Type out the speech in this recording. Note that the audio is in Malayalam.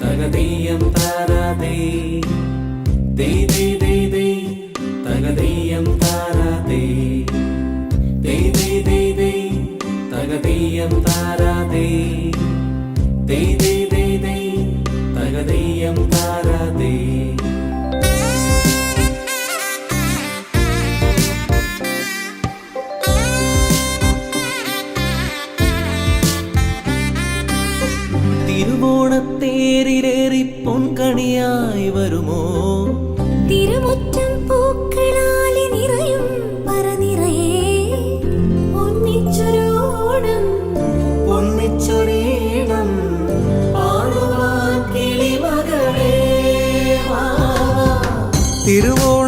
തകതീയം താരാതേ തകതീയം താരാതേ തകതീയം താരാതേ തകതീയം താരാതേ. തിരുവോണത്തേരിലേറി പൊൻകണിയായി വരുമോ തിരുമുറ്റം പൂക്കളാലി നിറയും പറനിറയേ ഒന്നിച്ചൊരോണം ഒന്നിച്ചൊരീണം പാടുവാൻ കിളിമകളേ. തിരുവോണ